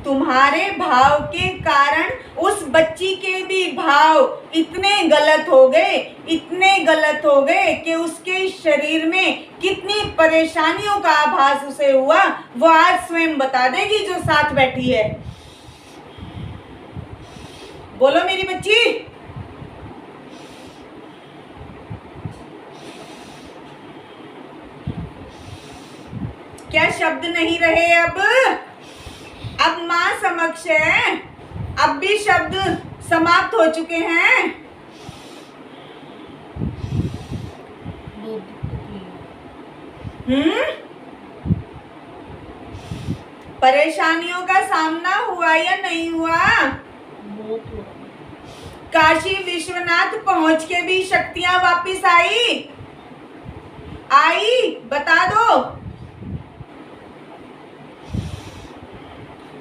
तुम्हारे भाव के कारण उस बच्ची के भी भाव इतने गलत हो गए, इतने गलत हो गए कि उसके शरीर में कितनी परेशानियों का आभास उसे हुआ, वो आज स्वयं बता देगी जो साथ बैठी है। बोलो मेरी बच्ची। क्या शब्द नहीं रहे अब माँ समक्ष है, अब भी शब्द समाप्त हो चुके हैं। परेशानियों का सामना हुआ या नहीं हुआ? काशी विश्वनाथ पहुंच के भी शक्तियां वापिस आई बता दो।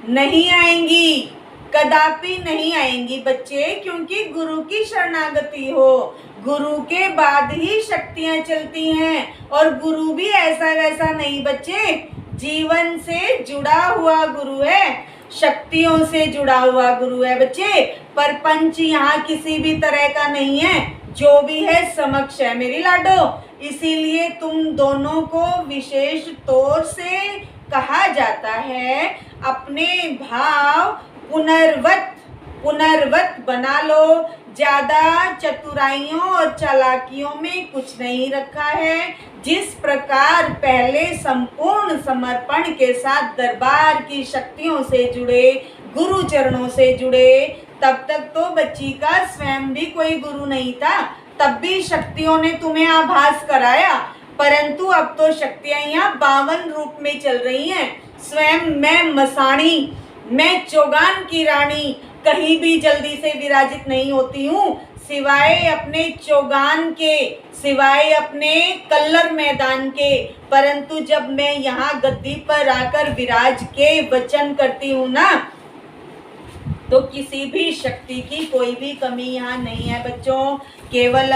नहीं आएंगी, कदापि नहीं आएंगी बच्चे, क्योंकि गुरु की शरणागति हो, गुरु के बाद ही शक्तियां चलती हैं। और गुरु भी ऐसा वैसा नहीं बच्चे, जीवन से जुड़ा हुआ गुरु है, शक्तियों से जुड़ा हुआ गुरु है बच्चे। परपंच यहाँ किसी भी तरह का नहीं है, जो भी है समक्ष है मेरी लाडो। इसीलिए तुम दोनों को विशेष तौर से कहा जाता है, अपने भाव पुनर्वत बना लो। ज्यादा चतुराइयों और चालाकियों में कुछ नहीं रखा है। जिस प्रकार पहले संपूर्ण समर्पण के साथ दरबार की शक्तियों से जुड़े, गुरु चरणों से जुड़े, तब तक तो बच्ची का स्वयं भी कोई गुरु नहीं था, तब भी शक्तियों ने तुम्हें आभास कराया। परंतु अब तो शक्तियां यहाँ 52 रूप में चल रही हैं। स्वयं मैं मसाणी, मैं चौगान की रानी कहीं भी जल्दी से विराजित नहीं होती हूँ, सिवाय अपने चौगान के, सिवाय अपने कल्लर मैदान के। परंतु जब मैं यहाँ गद्दी पर आकर विराज के वचन करती हूँ ना, तो किसी भी शक्ति की कोई भी कमी यहाँ नहीं है बच्चों। केवल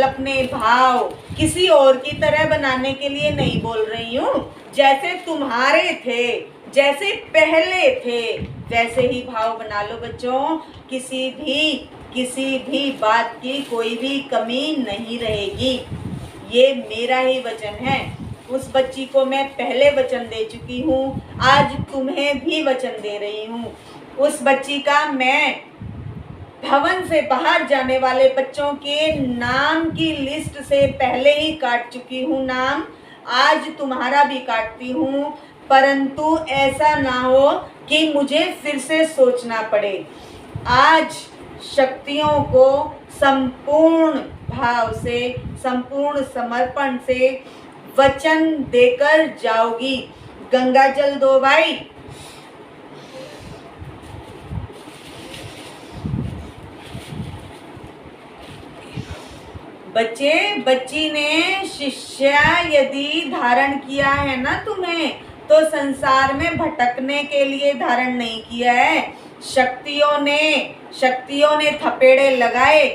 अपने भाव किसी और की तरह बनाने के लिए नहीं बोल रही हूँ। जैसे तुम्हारे थे, जैसे पहले थे, वैसे ही भाव बना लो बच्चों। किसी भी बात की कोई भी कमी नहीं रहेगी। ये मेरा ही वचन है। उस बच्ची को मैं पहले वचन दे चुकी हूँ, आज तुम्हें भी वचन दे रही हूँ। उस बच्ची का मैं भवन से बाहर जाने वाले बच्चों के नाम की लिस्ट से पहले ही काट चुकी हूँ नाम, आज तुम्हारा भी काटती हूँ। परंतु ऐसा ना हो कि मुझे फिर से सोचना पड़े। आज शक्तियों को संपूर्ण भाव से, संपूर्ण समर्पण से वचन देकर जाओगी। गंगा जल दो भाई। बच्ची ने शिष्या यदि धारण किया है ना तुम्हें, तो संसार में भटकने के लिए धारण नहीं किया है। शक्तियों ने थपेड़े लगाए,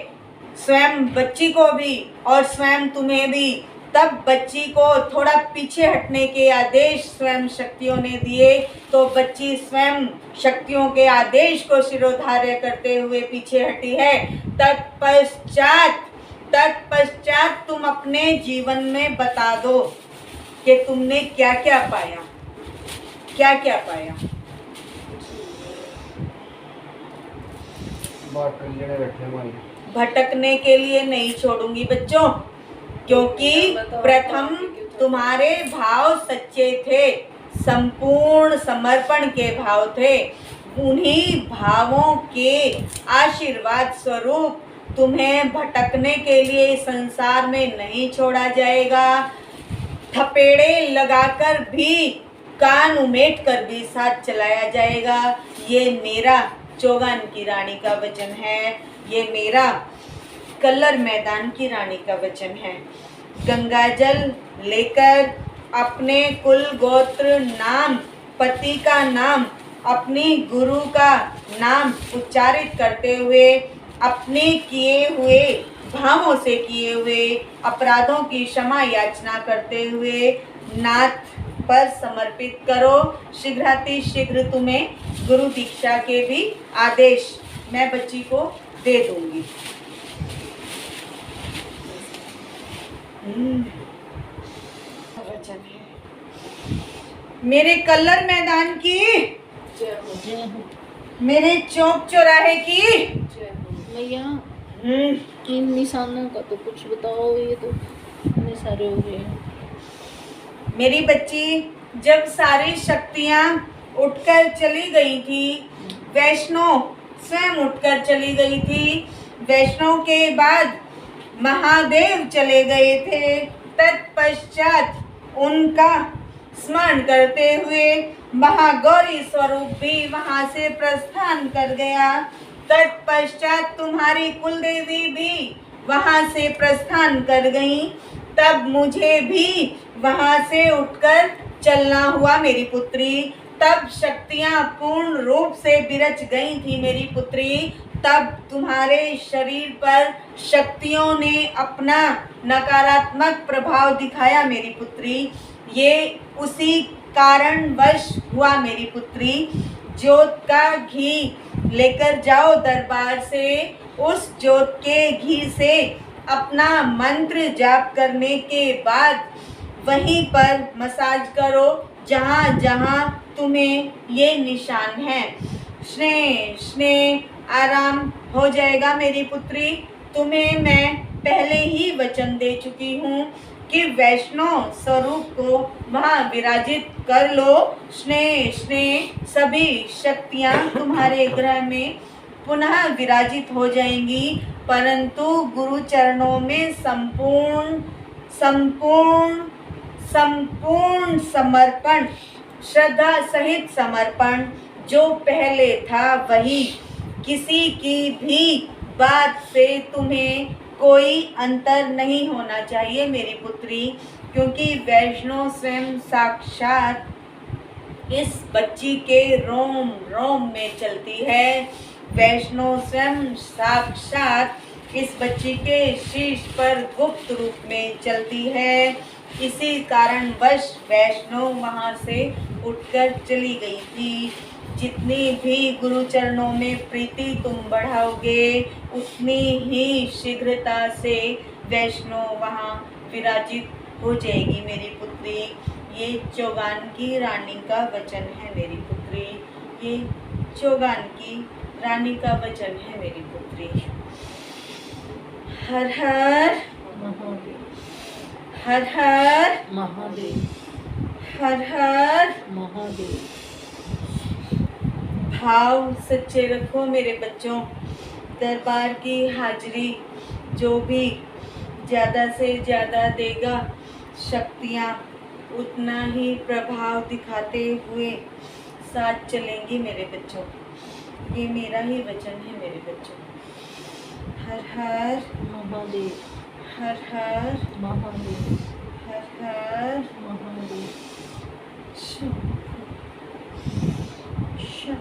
स्वयं बच्ची को भी और स्वयं तुम्हें भी। तब बच्ची को थोड़ा पीछे हटने के आदेश स्वयं शक्तियों ने दिए, तो बच्ची स्वयं शक्तियों के आदेश को शिरोधार्य करते हुए पीछे हटी है। तत्पश्चात तुम अपने जीवन में बता दो कि तुमने क्या क्या पाया, क्या क्या पाया। भटकने के लिए नहीं छोड़ूंगी बच्चों, क्योंकि प्रथम तुम्हारे भाव सच्चे थे, संपूर्ण समर्पण के भाव थे। उन्हीं भावों के आशीर्वाद स्वरूप तुम्हें भटकने के लिए संसार में नहीं छोड़ा जाएगा। थपेड़े लगाकर भी, कान उमेट कर भी साथ चलाया जाएगा। ये मेरा चौगान की रानी का वचन है, ये मेरा कल्लर मैदान की रानी का वचन है। गंगा जल लेकर अपने कुल गोत्र नाम, पति का नाम, अपनी गुरु का नाम उच्चारित करते हुए, अपने किए हुए भावों से किए हुए अपराधों की क्षमा याचना करते हुए, नाथ पर समर्पित करो। शीघ्रातिशीघ्र तुम्हें गुरु दीक्षा के भी आदेश मैं बच्ची को दे दूंगी। मेरे कल्लर मैदान की, मेरे चौक चौराहे की भैया, इन निशानों का तो कुछ बताओ, ये तो इतने सारे हो गए हैं। मेरी बच्ची, जब सारी शक्तियां उठकर चली गई थी, वैष्णव स्वयं उठकर चली गई थी, वैष्णव के बाद महादेव चले गए थे, तत्पश्चात उनका स्मरण करते हुए महागौरी स्वरूप भी वहां से प्रस्थान कर गया। तत्पश्चात तुम्हारी कुलदेवी भी वहां से प्रस्थान कर गई। तब मुझे भी वहां से उठकर चलना हुआ मेरी पुत्री। तब शक्तियां पूर्ण रूप से बिरच गई थी मेरी पुत्री। तब तुम्हारे शरीर पर शक्तियों ने अपना नकारात्मक प्रभाव दिखाया मेरी पुत्री। ये उसी कारणवश हुआ मेरी पुत्री। जोत का घी लेकर जाओ दरबार से, उस जोत के घी से अपना मंत्र जाप करने के बाद वहीं पर मसाज करो जहाँ जहाँ तुम्हें ये निशान है। स्नेह स्नेह आराम हो जाएगा मेरी पुत्री। तुम्हें मैं पहले ही वचन दे चुकी हूँ कि वैष्णव स्वरूप को वहाँ विराजित कर लो। स्नेह स्नेह सभी शक्तियाँ तुम्हारे ग्रह में पुनः विराजित हो जाएंगी, परंतु गुरु चरणों में संपूर्ण संपूर्ण संपूर्ण समर्पण, श्रद्धा सहित समर्पण जो पहले था वही। किसी की भी बात से तुम्हें कोई अंतर नहीं होना चाहिए मेरी पुत्री, क्योंकि वैष्णव स्वयं साक्षात इस बच्ची के रोम रोम में चलती है। वैष्णव स्वयं साक्षात इस बच्ची के शीश पर गुप्त रूप में चलती है। इसी कारणवश वैष्णव वहाँ से उठकर चली गई थी। जितनी भी गुरु चरणों में प्रीति तुम बढ़ाओगे, उतनी ही शीघ्रता से वैष्णव वहाँ विराजित हो जाएगी मेरी पुत्री। ये चौगान की रानी का वचन है मेरी पुत्री। ये चौगान की रानी का वचन है मेरी पुत्री। हर हर महादेव, हर हर महादेव, हर हर महादेव। भाव सच्चे रखो मेरे बच्चों। दरबार की हाजिरी जो भी ज़्यादा से ज़्यादा देगा, शक्तियाँ उतना ही प्रभाव दिखाते हुए साथ चलेंगी मेरे बच्चों। ये मेरा ही वचन है मेरे बच्चों। हर हर महादेव, हर हर महादेव, हर हर महादेव। शु शु